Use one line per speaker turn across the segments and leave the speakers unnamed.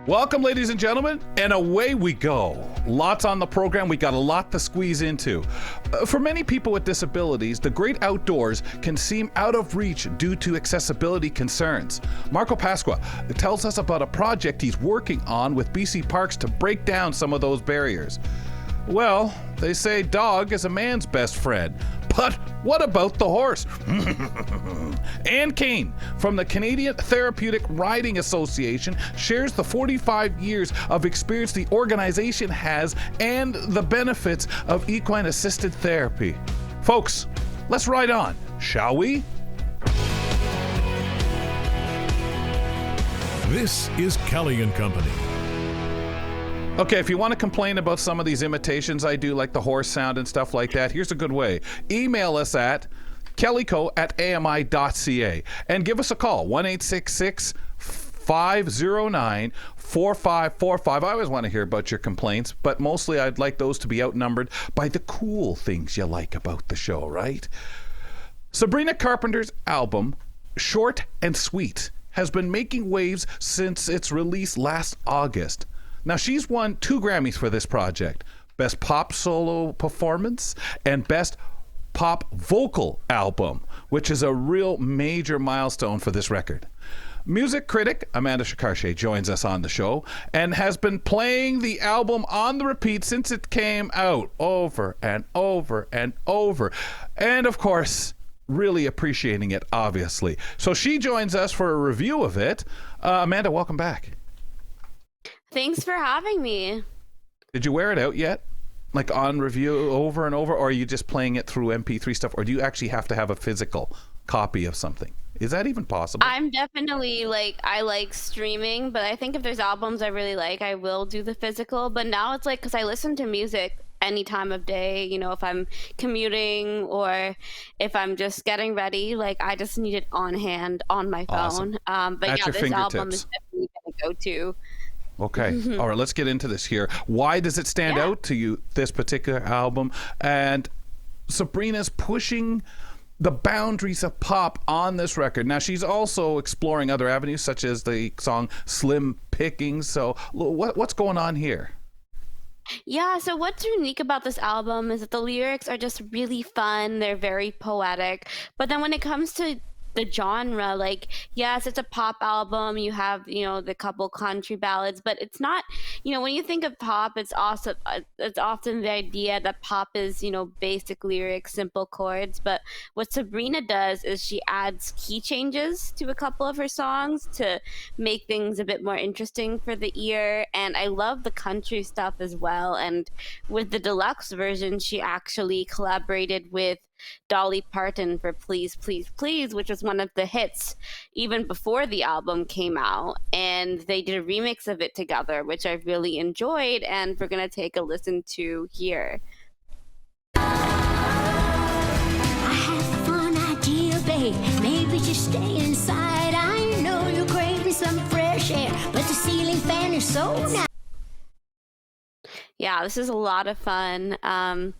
Welcome, ladies and gentlemen, and away we go. Lots on the program. We got a lot to squeeze into. For many people with disabilities, the great outdoors can seem out of reach due to accessibility concerns. Marco Pasqua tells us about a project he's working on with BC Parks to break down some of those barriers. Well, they say dog is a man's best friend. But what about the horse? Anne Kane from the Canadian Therapeutic Riding Association shares the 45 years of experience the organization has and the benefits of equine assisted therapy. Folks, let's ride on, shall we?
This is Kelly and Company.
Okay, if you want to complain about some of these imitations I do, like the horse sound and stuff like that, here's a good way. Email us at kellyco@ami.ca and give us a call, 1-866-509-4545. I always want to hear about your complaints, but mostly I'd like those to be outnumbered by the cool things you like about the show, right? Sabrina Carpenter's album, Short and Sweet, has been making waves since its release last August. Now, she's won 2 Grammys for this project, Best Pop Solo Performance and Best Pop Vocal Album, which is a real major milestone for this record. Music critic Amanda Shekarchi joins us on the show and has been playing the album on the repeat since it came out over and over and over. And, of course, really appreciating it, obviously. So she joins us for a review of it. Amanda, welcome back.
Thanks for having me.
Did you wear it out yet? Like on review over and over? Or are you just playing it through MP3 stuff? Or do you actually have to have a physical copy of something? Is that even possible?
I'm definitely I like streaming, but I think if there's albums I really like, I will do the physical. But now it's like, because I listen to music any time of day, you know, if I'm commuting or if I'm just getting ready, like I just need it on hand on my phone.
Awesome.
But
At
yeah,
your
this
fingertips.
album is definitely going to go to.
Okay. All right, let's get into this here. Why does it stand out to you, this particular album? And Sabrina's pushing the boundaries of pop on this record. Now, she's also exploring other avenues, such as the song Slim Pickings. So what's going on here?
Yeah, so what's unique about this album is that the lyrics are just really fun. They're very poetic. But then when it comes to the genre, like, yes, it's a pop album, you have, you know, the couple country ballads, but it's not, you know, when you think of pop, it's also it's often the idea that pop is, you know, basic lyrics, simple chords. But what Sabrina does is she adds key changes to a couple of her songs to make things a bit more interesting for the ear. And I love the country stuff as well. And with the deluxe version, she actually collaborated with Dolly Parton for Please, Please, Please, which was one of the hits even before the album came out. And they did a remix of it together, which I really enjoyed. And we're going to take a listen to here.
I have a fun idea, babe. Maybe just stay inside. I know you're craving some fresh air, but the ceiling fan is so nice.
Yeah, this is a lot of fun. I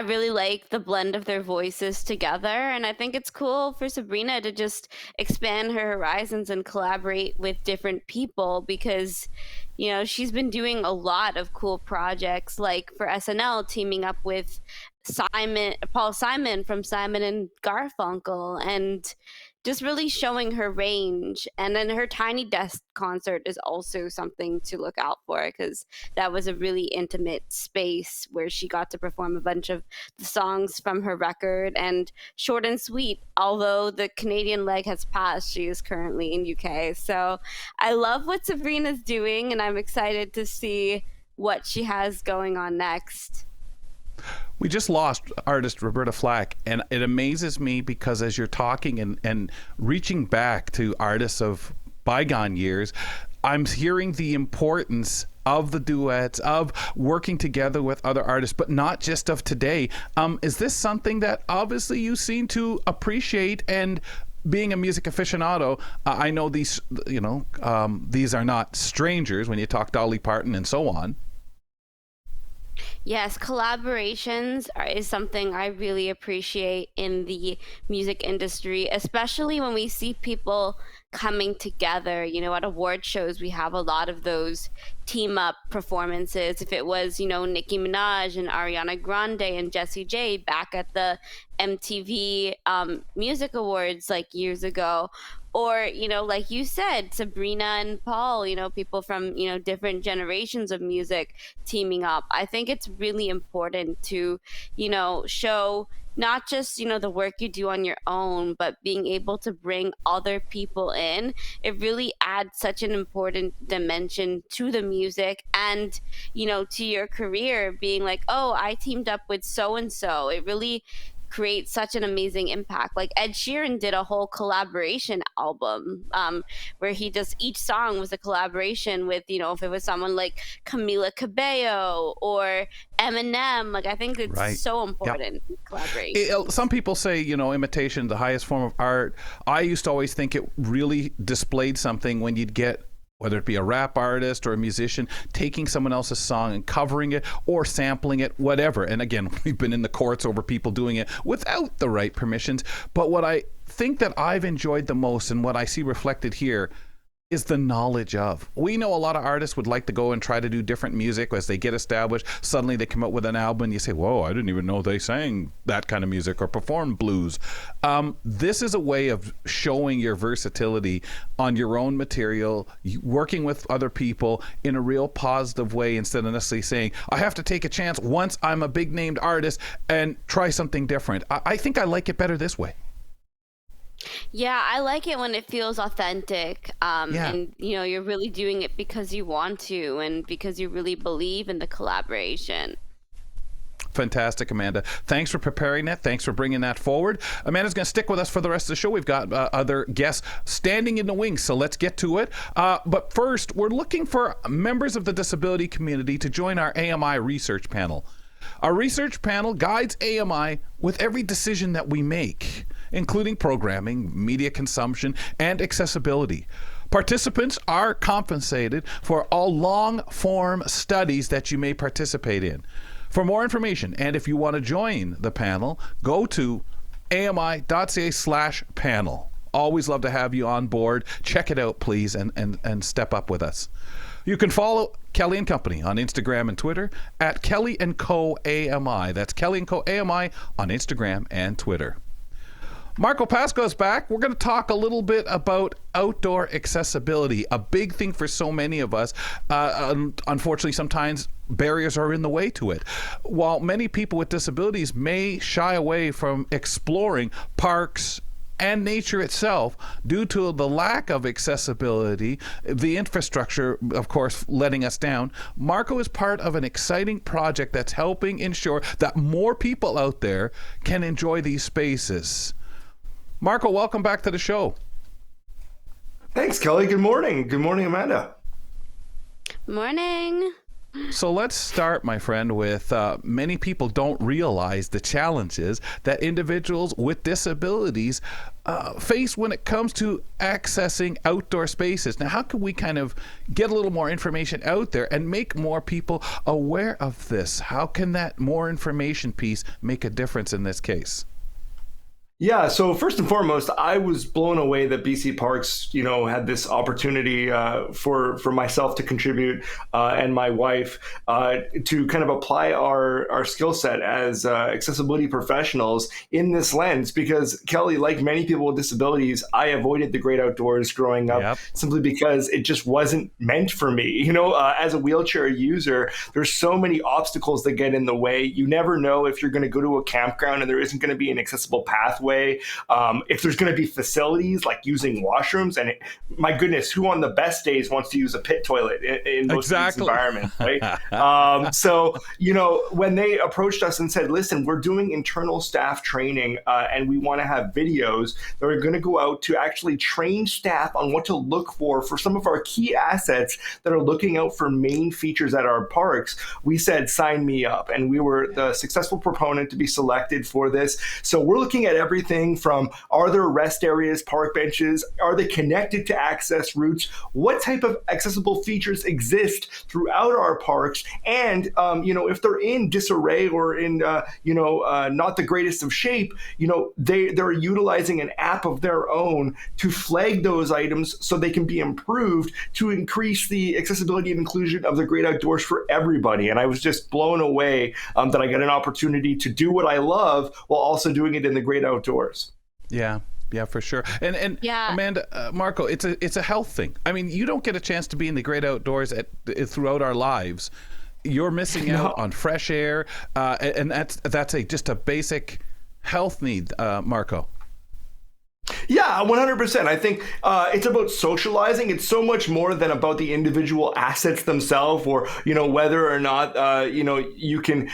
really like the blend of their voices together, and I think it's cool for Sabrina to just expand her horizons and collaborate with different people because, you know, she's been doing a lot of cool projects, like for SNL, teaming up with Paul Simon from Simon and Garfunkel, and just really showing her range. And then her Tiny Desk concert is also something to look out for because that was a really intimate space where she got to perform a bunch of the songs from her record. And Short and Sweet, although the Canadian leg has passed, she is currently in UK. So I love what Sabrina's doing, and I'm excited to see what she has going on next.
We just lost artist Roberta Flack, and it amazes me because as you're talking and reaching back to artists of bygone years, I'm hearing the importance of the duets, of working together with other artists, but not just of today. Is this something that obviously you seem to appreciate? And being a music aficionado, I know these, you know, these are not strangers when you talk Dolly Parton and so on.
Yes, collaborations is something I really appreciate in the music industry, especially when we see people coming together. At award shows, we have a lot of those team up performances. If it was, Nicki Minaj and Ariana Grande and Jessie J back at the MTV Music Awards like years ago, or like you said, Sabrina and Paul, people from different generations of music teaming up. I think it's really important to show not just the work you do on your own, but being able to bring other people in. It really adds such an important dimension to the music and to your career, being like, oh, I teamed up with so and so. It really create such an amazing impact. Like Ed Sheeran did a whole collaboration album where each song was a collaboration with, if it was someone like Camila Cabello or Eminem. Like, I think it's so important to collaborate.
Some people say, imitation, the highest form of art. I used to always think it really displayed something when you'd get, whether it be a rap artist or a musician, taking someone else's song and covering it or sampling it, whatever. And again, we've been in the courts over people doing it without the right permissions. But what I think that I've enjoyed the most and what I see reflected here is the knowledge of. We know a lot of artists would like to go and try to do different music as they get established. Suddenly they come out with an album and you say, whoa, I didn't even know they sang that kind of music or performed blues. This is a way of showing your versatility on your own material, working with other people in a real positive way instead of necessarily saying, I have to take a chance once I'm a big named artist and try something different. I think I like it better this way.
Yeah, I like it when it feels authentic, and you're really doing it because you want to and because you really believe in the collaboration.
Fantastic, Amanda. Thanks for preparing that. Thanks for bringing that forward. Amanda's going to stick with us for the rest of the show. We've got other guests standing in the wings, so let's get to it. But first, we're looking for members of the disability community to join our AMI research panel. Our research panel guides AMI with every decision that we make, including programming, media consumption, and accessibility. Participants are compensated for all long-form studies that you may participate in. For more information, and if you want to join the panel, go to ami.ca/panel. Always love to have you on board. Check it out, please, and step up with us. You can follow Kelly and Company on Instagram and Twitter at Kelly & Co. AMI. That's Kelly & Co. AMI on Instagram and Twitter. Marco Pasqua is back. We're going to talk a little bit about outdoor accessibility, a big thing for so many of us. Unfortunately, sometimes barriers are in the way to it. While many people with disabilities may shy away from exploring parks and nature itself due to the lack of accessibility, the infrastructure, of course, letting us down, Marco is part of an exciting project that's helping ensure that more people out there can enjoy these spaces. Marco, welcome back to the show.
Thanks, Kelly. Good morning. Good morning, Amanda.
Morning.
So let's start, my friend, with many people don't realize the challenges that individuals with disabilities face when it comes to accessing outdoor spaces. Now, how can we kind of get a little more information out there and make more people aware of this? How can that more information piece make a difference in this case?
Yeah, so first and foremost, I was blown away that BC Parks, had this opportunity for myself to contribute and my wife to kind of apply our skill set as accessibility professionals in this lens. Because Kelly, like many people with disabilities, I avoided the great outdoors growing up simply because it just wasn't meant for me. As a wheelchair user, there's so many obstacles that get in the way. You never know if you're going to go to a campground and there isn't going to be an accessible pathway. If there's going to be facilities like using washrooms, and my goodness, who on the best days wants to use a pit toilet in most of these environments, right? So, when they approached us and said, listen, we're doing internal staff training and we want to have videos that are going to go out to actually train staff on what to look for some of our key assets that are looking out for main features at our parks, we said, sign me up. And we were the successful proponent to be selected for this. So we're looking at everything everything from, are there rest areas, park benches? Are they connected to access routes? What type of accessible features exist throughout our parks? And, if they're in disarray or in, not the greatest of shape, they're utilizing an app of their own to flag those items so they can be improved to increase the accessibility and inclusion of the great outdoors for everybody. And I was just blown away that I got an opportunity to do what I love while also doing it in the great outdoors.
Yeah. Yeah, for sure. And
Yeah.
Amanda, Marco, it's a health thing. I mean, you don't get a chance to be in the great outdoors throughout our lives. You're missing out on fresh air, and that's just a basic health need, Marco.
Yeah, 100%. I think it's about socializing. It's so much more than about the individual assets themselves, or whether or not you can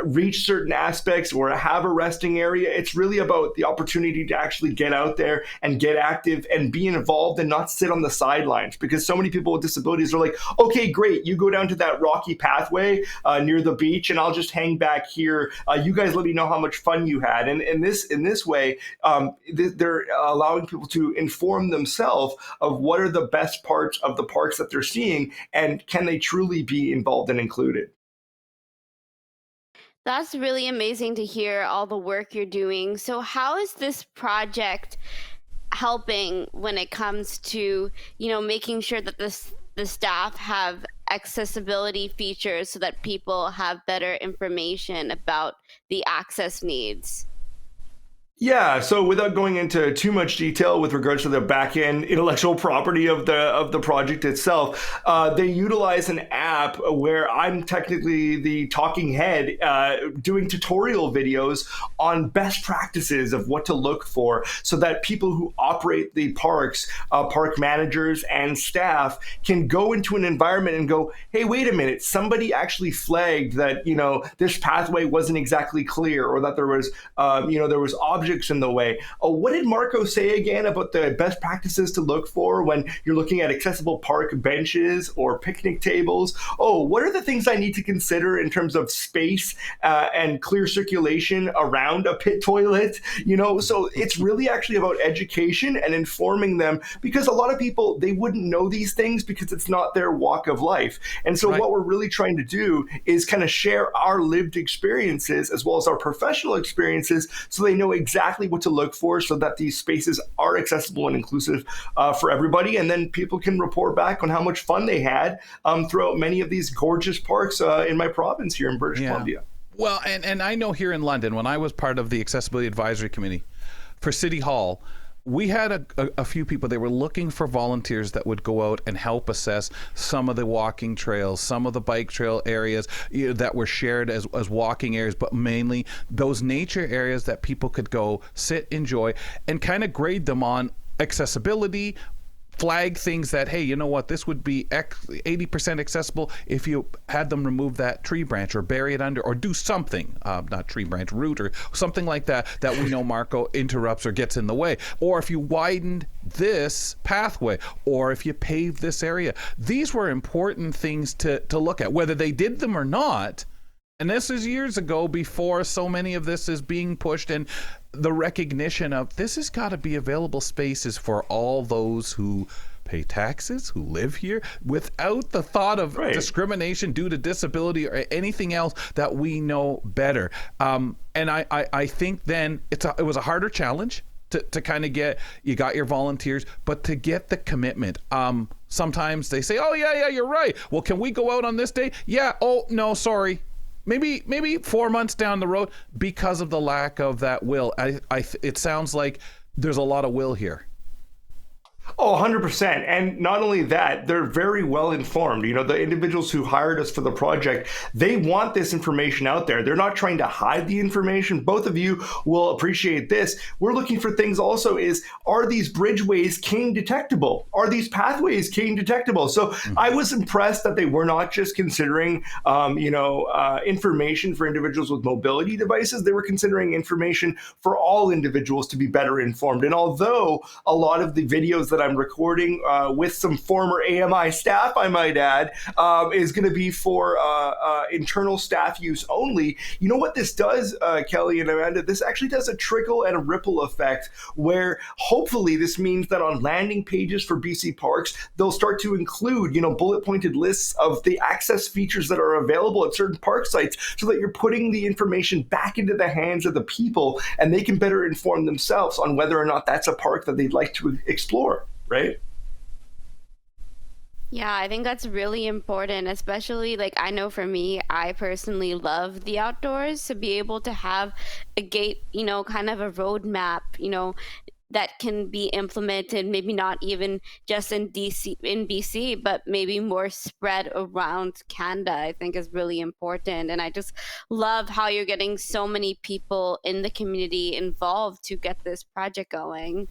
reach certain aspects or have a resting area. It's really about the opportunity to actually get out there and get active and be involved and not sit on the sidelines. Because so many people with disabilities are like, okay, great, you go down to that rocky pathway near the beach, and I'll just hang back here. You guys let me know how much fun you had. And in this way, they're allowing people to inform themselves of what are the best parts of the parks that they're seeing, and can they truly be involved and included.
That's really amazing to hear all the work you're doing. So how is this project helping when it comes to, making sure that the staff have accessibility features so that people have better information about the access needs?
Yeah, so without going into too much detail with regards to the back-end intellectual property of the project itself, they utilize an app where I'm technically the talking head doing tutorial videos on best practices of what to look for, so that people who operate the parks, park managers and staff, can go into an environment and go, hey, wait a minute, somebody actually flagged that this pathway wasn't exactly clear, or that there was objects in the way. Oh, what did Marco say again about the best practices to look for when you're looking at accessible park benches or picnic tables? Oh, what are the things I need to consider in terms of space and clear circulation around a pit toilet? So it's really actually about education and informing them, because a lot of people, they wouldn't know these things because it's not their walk of life. And so what we're really trying to do is kind of share our lived experiences as well as our professional experiences, so they know exactly what to look for, so that these spaces are accessible and inclusive for everybody. And then people can report back on how much fun they had throughout many of these gorgeous parks in my province here in British Columbia.
Well, and I know here in London, when I was part of the Accessibility Advisory Committee for City Hall, we had a few people. They were looking for volunteers that would go out and help assess some of the walking trails, some of the bike trail areas that were shared as walking areas, but mainly those nature areas that people could go sit, enjoy, and kind of grade them on accessibility, flag things that, hey, you know what, this would be 80% accessible if you had them remove that tree branch or bury it under or do something, not tree branch, root or something like that we know Marco interrupts or gets in the way. Or if you widened this pathway, or if you paved this area. These were important things to look at, whether they did them or not. And this is years ago, before so many of this is being pushed, and the recognition of this has got to be available spaces for all those who pay taxes, who live here, without the thought of discrimination due to disability or anything else that we know better. And I think then it was a harder challenge to kind of you got your volunteers, but to get the commitment. Sometimes they say, oh, yeah, you're right. Well, can we go out on this day? Yeah. Oh, no, sorry. Maybe 4 months down the road, because of the lack of that will. It sounds like there's a lot of will here.
Oh, 100%. And not only that, they're very well informed. The individuals who hired us for the project, they want this information out there. They're not trying to hide the information. Both of you will appreciate this. We're looking for things also are these bridgeways cane detectable? Are these pathways cane detectable? So I was impressed that they were not just considering, information for individuals with mobility devices. They were considering information for all individuals to be better informed. And although a lot of the videos that I'm recording with some former AMI staff, I might add, is going to be for internal staff use only. You know what this does, Kelly and Amanda? This actually does a trickle and a ripple effect where hopefully this means that on landing pages for BC Parks, they'll start to include, bullet pointed lists of the access features that are available at certain park sites so that you're putting the information back into the hands of the people and they can better inform themselves on whether or not that's a park that they'd like to explore, right?
Yeah, I think that's really important, especially I know for me, I personally love the outdoors. To be able to have a gate, kind of a roadmap, that can be implemented, maybe not even just in BC, but maybe more spread around Canada, I think is really important. And I just love how you're getting so many people in the community involved to get this project going.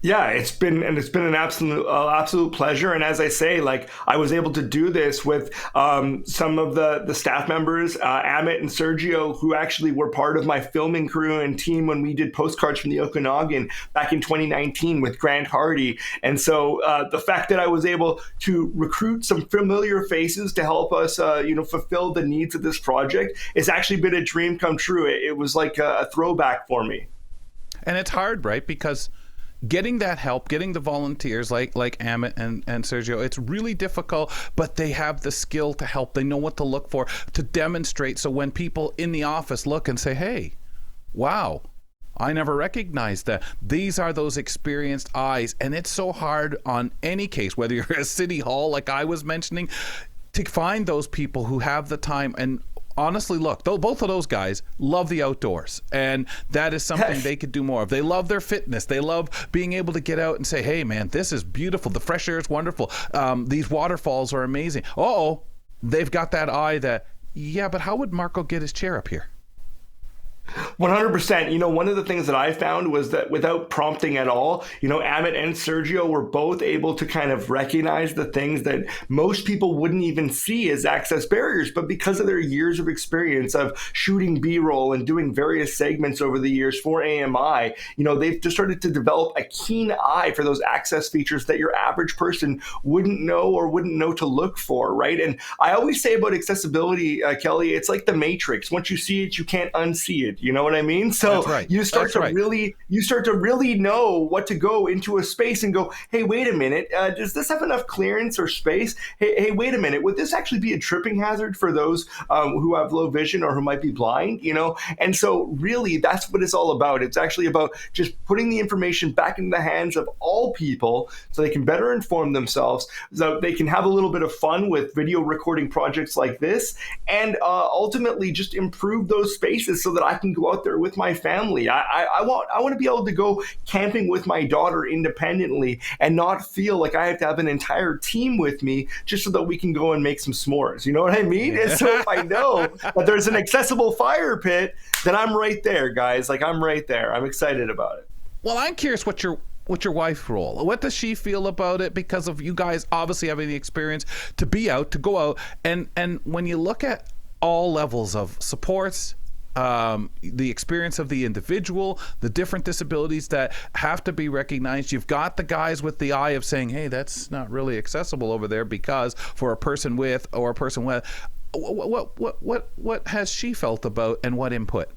Yeah, it's been an absolute pleasure. And as I say, I was able to do this with some of the staff members, Amit and Sergio, who actually were part of my filming crew and team when we did Postcards from the Okanagan back in 2019 with Grant Hardy. And so the fact that I was able to recruit some familiar faces to help us, fulfill the needs of this project, it's actually been a dream come true. It was like a throwback for me.
And it's hard, right? Because getting that help, getting the volunteers like Amit and Sergio, it's really difficult, but they have the skill to help. They know what to look for, to demonstrate. So when people in the office look and say, hey, wow, I never recognized that. These are those experienced eyes. And it's so hard on any case, whether you're at City Hall, like I was mentioning, to find those people who have the time. And honestly, look, both of those guys love the outdoors, and that is something they could do more of. They love their fitness. They love being able to get out and say, hey, man, this is beautiful. The fresh air is wonderful. These waterfalls are amazing. Uh-oh, they've got that eye that, yeah, but how would Marco get his chair up here?
100%. One of the things that I found was that without prompting at all, Amit and Sergio were both able to kind of recognize the things that most people wouldn't even see as access barriers. But because of their years of experience of shooting B-roll and doing various segments over the years for AMI, they've just started to develop a keen eye for those access features that your average person wouldn't know to look for, right? And I always say about accessibility, Kelly, it's like the Matrix. Once you see it, you can't unsee it. You know what I mean? So
right.
you start to really know what to go into a space and go, hey, wait a minute, does this have enough clearance or space? Hey, wait a minute, would this actually be a tripping hazard for those who have low vision or who might be blind? And so really that's what it's all about. It's actually about just putting the information back into the hands of all people so they can better inform themselves, so they can have a little bit of fun with video recording projects like this, and ultimately just improve those spaces so that I can go out there with my family. I want to be able to go camping with my daughter independently and not feel like I have to have an entire team with me just so that we can go and make some s'mores. You know what I mean? And so if I know that there's an accessible fire pit, then I'm right there, guys. I'm right there. I'm excited about it.
Well, I'm curious what your wife's role. What does she feel about it? Because of you guys obviously having the experience to be out, to go out, and when you look at all levels of supports, the experience of the individual, the different disabilities that have to be recognized. You've got the guys with the eye of saying, hey, that's not really accessible over there because for a person with or a person with. What has she felt about, and what input?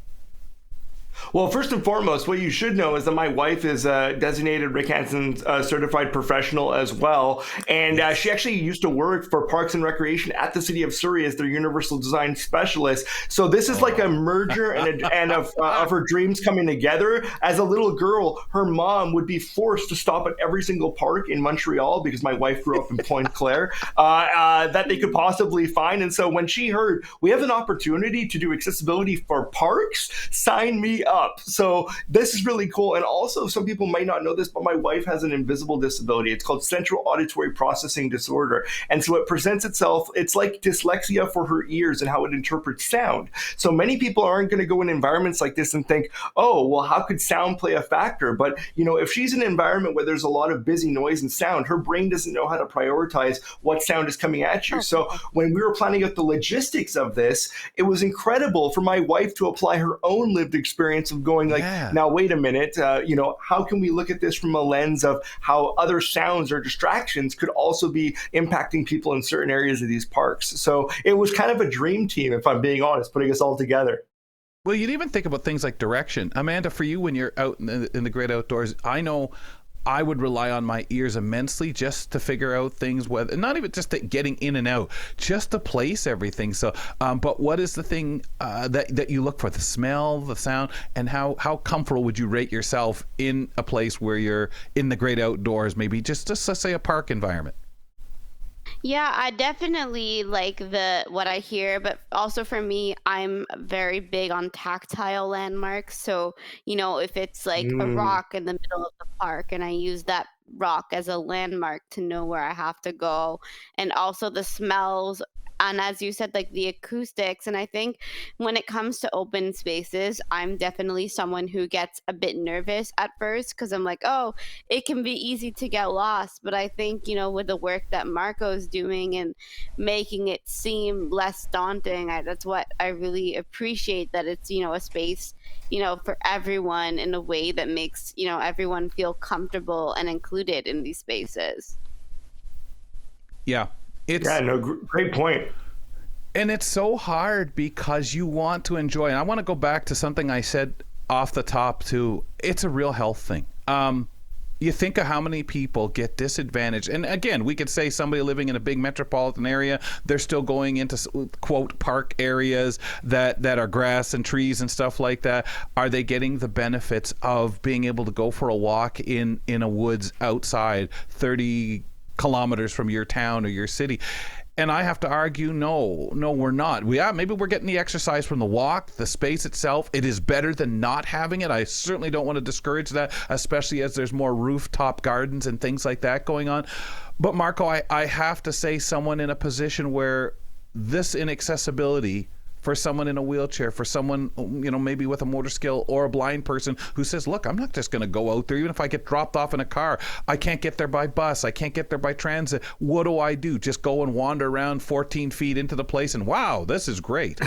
Well, first and foremost, what you should know is that my wife is a designated Rick Hansen certified professional as well. And she actually used to work for Parks and Recreation at the City of Surrey as their universal design specialist. So this is like a merger and of her dreams coming together. As a little girl, her mom would be forced to stop at every single park in Montreal, because my wife grew up in Pointe Claire, that they could possibly find. And so when she heard, we have an opportunity to do accessibility for parks, sign me up. So this is really cool. And also, some people might not know this, but my wife has an invisible disability. It's called central auditory processing disorder. And so it presents itself, it's like dyslexia for her ears and how it interprets sound. So many people aren't going to go in environments like this and think, oh, well, how could sound play a factor? But, you know, if she's in an environment where there's a lot of busy noise and sound, her brain doesn't know how to prioritize what sound is coming at you. So when we were planning out the logistics of this, it was incredible for my wife to apply her own lived experience experience of going like,
Yeah.
now, wait a minute, how can we look at this from a lens of how other sounds or distractions could also be impacting people in certain areas of these parks? So it was kind of a dream team, if I'm being honest, putting us all together.
Well, you'd even think about things like direction. Amanda, for you, when you're out in the great outdoors, I know I would rely on my ears immensely just to figure out things, whether not even just getting in and out, just to place everything. So, but what is the thing that you look for? The smell, the sound, and how comfortable would you rate yourself in a place where you're in the great outdoors? Maybe just let's say a park environment.
Yeah, I definitely like what I hear, but also for me, I'm very big on tactile landmarks. So, if it's like a rock in the middle of the park and I use that rock as a landmark to know where I have to go, and also the smells, and as you said, like the acoustics. And I think when it comes to open spaces, I'm definitely someone who gets a bit nervous at first because I'm like, oh, it can be easy to get lost. But I think, with the work that Marco's doing and making it seem less daunting, that's what I really appreciate, that it's, a space, for everyone in a way that makes, everyone feel comfortable and included in these spaces.
Yeah.
Great point.
And it's so hard because you want to enjoy. And I want to go back to something I said off the top too. It's a real health thing. You think of how many people get disadvantaged. And again, we could say somebody living in a big metropolitan area, they're still going into, quote, park areas that are grass and trees and stuff like that. Are they getting the benefits of being able to go for a walk in a woods outside 30 kilometers from your town or your city? And I have to argue, no, we're not. Maybe we're getting the exercise from the walk, the space itself. It is better than not having it. I certainly don't want to discourage that, especially as there's more rooftop gardens and things like that going on. But Marco, I have to say, someone in a position where this inaccessibility for someone in a wheelchair, for someone, maybe with a motor skill or a blind person who says, look, I'm not just going to go out there. Even if I get dropped off in a car, I can't get there by bus. I can't get there by transit. What do I do? Just go and wander around 14 feet into the place and wow, this is great.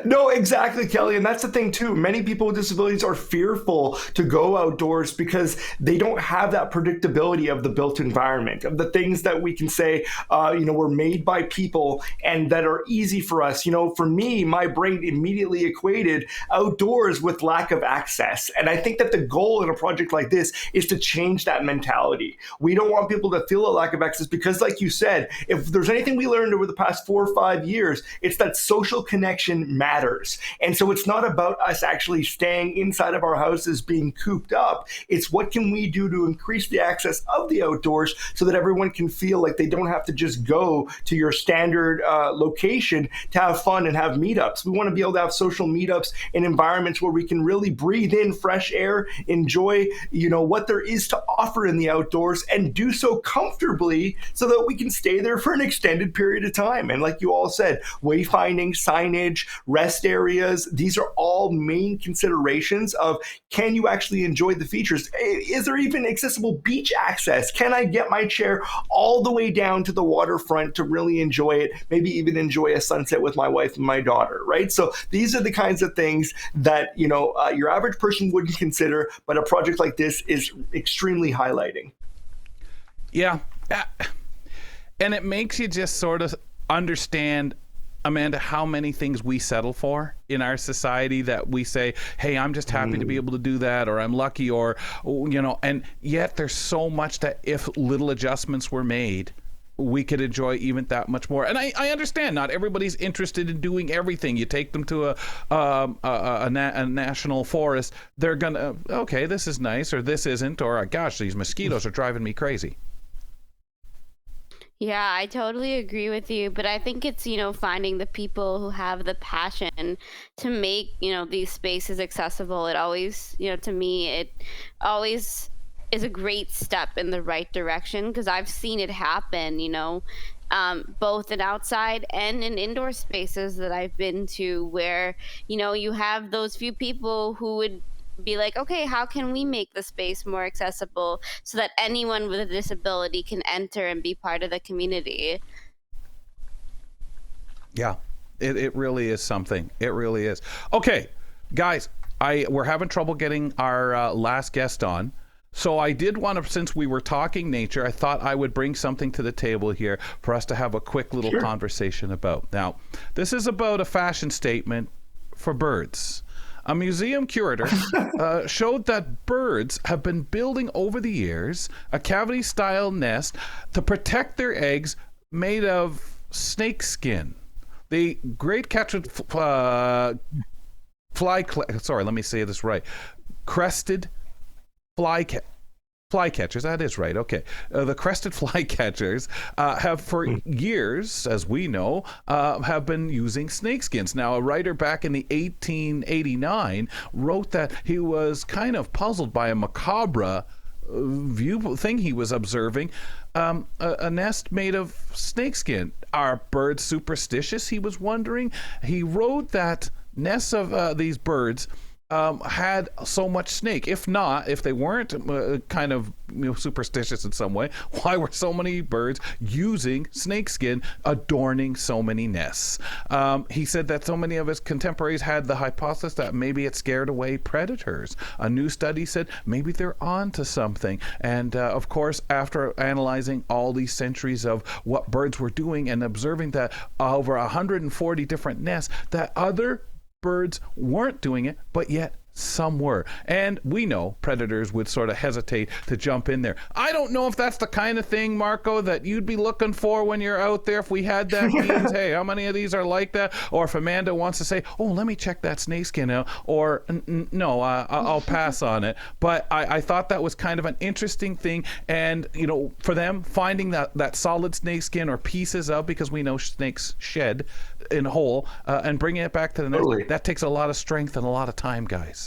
No, exactly, Kelly. And that's the thing too. Many people with disabilities are fearful to go outdoors because they don't have that predictability of the built environment, of the things that we can say, were made by people and that are easy for us. For me, my brain immediately equated outdoors with lack of access. And I think that the goal in a project like this is to change that mentality. We don't want people to feel a lack of access because, like you said, if there's anything we learned over the past 4 or 5 years, it's that social connection matters. And so it's not about us actually staying inside of our houses being cooped up. It's what can we do to increase the access of the outdoors so that everyone can feel like they don't have to just go to your standard location to have fun and have meetups. We want to be able to have social meetups in environments where we can really breathe in fresh air, enjoy, what there is to offer in the outdoors, and do so comfortably so that we can stay there for an extended period of time. And like you all said, wayfinding, signage, rest areas, these are all main considerations of, can you actually enjoy the features? Is there even accessible beach access? Can I get my chair all the way down to the waterfront to really enjoy it? Maybe even enjoy a sunset with my wife and my daughter, right? So these are the kinds of things that, your average person wouldn't consider, but a project like this is extremely highlighting.
Yeah. And it makes you just sort of understand, Amanda, how many things we settle for in our society that we say, hey, I'm just happy to be able to do that, or I'm lucky, or, and yet there's so much that if little adjustments were made, we could enjoy even that much more. And I understand not everybody's interested in doing everything. You take them to a national forest, they're gonna, okay, this is nice, or this isn't, or gosh, these mosquitoes are driving me crazy.
Yeah, I totally agree with you, but I think it's, finding the people who have the passion to make, these spaces accessible. It always, to me, it always is a great step in the right direction, because I've seen it happen, both in outside and in indoor spaces that I've been to, where, you have those few people who would be like, okay, how can we make the space more accessible so that anyone with a disability can enter and be part of the community?
Yeah, it really is something. It really is. Okay, guys, we're having trouble getting our last guest on. So I did want to, since we were talking nature, I thought I would bring something to the table here for us to have a quick little conversation about. Now, this is about a fashion statement for birds. A museum curator showed that birds have been building over the years a cavity-style nest to protect their eggs made of snake skin. The great crested crested flycatchers, that is right, okay. The crested flycatchers have for years, as we know, have been using snakeskins. Now, a writer back in the 1889 wrote that he was kind of puzzled by a macabre thing he was observing, a nest made of snakeskin. Are birds superstitious, he was wondering? He wrote that nests of these birds had so much snake. If they weren't kind of superstitious in some way, why were so many birds using snakeskin adorning so many nests? He said that so many of his contemporaries had the hypothesis that maybe it scared away predators. A new study said maybe they're on to something. And of course, after analyzing all these centuries of what birds were doing and observing that over 140 different nests, that other birds weren't doing it, but yet some were. And we know predators would sort of hesitate to jump in there. I don't know if that's the kind of thing, Marco, that you'd be looking for when you're out there. If we had that means, hey, how many of these are like that? Or if Amanda wants to say, oh, let me check that snakeskin out. Or no, I'll pass on it. But I thought that was kind of an interesting thing. And, for them, finding that solid snakeskin or pieces of, because we know snakes shed in whole, and bringing it back to the nest, that takes a lot of strength and a lot of time, guys.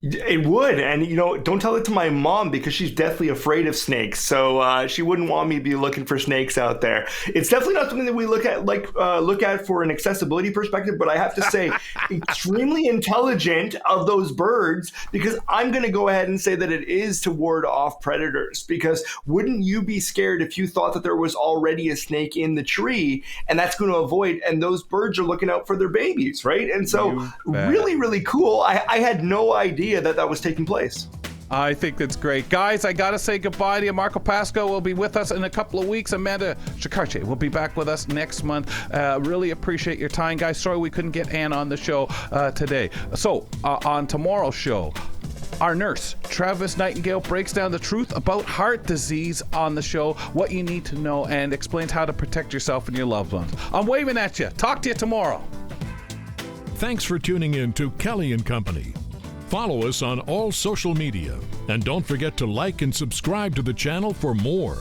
It would. And, don't tell it to my mom because she's deathly afraid of snakes. So she wouldn't want me to be looking for snakes out there. It's definitely not something that we look at for an accessibility perspective. But I have to say, extremely intelligent of those birds, because I'm going to go ahead and say that it is to ward off predators. Because wouldn't you be scared if you thought that there was already a snake in the tree and that's going to avoid, and those birds are looking out for their babies, right? And so really, really cool. I had no idea that was taking place.
I think that's great. Guys, I got to say goodbye to you. Marco Pasqua will be with us in a couple of weeks. Amanda Shekarchi will be back with us next month. Really appreciate your time, guys. Sorry we couldn't get Ann on the show today. So, on tomorrow's show, our nurse, Travis Nightingale, breaks down the truth about heart disease on the show, what you need to know, and explains how to protect yourself and your loved ones. I'm waving at you. Talk to you tomorrow.
Thanks for tuning in to Kelly and Company. Follow us on all social media, and don't forget to like and subscribe to the channel for more.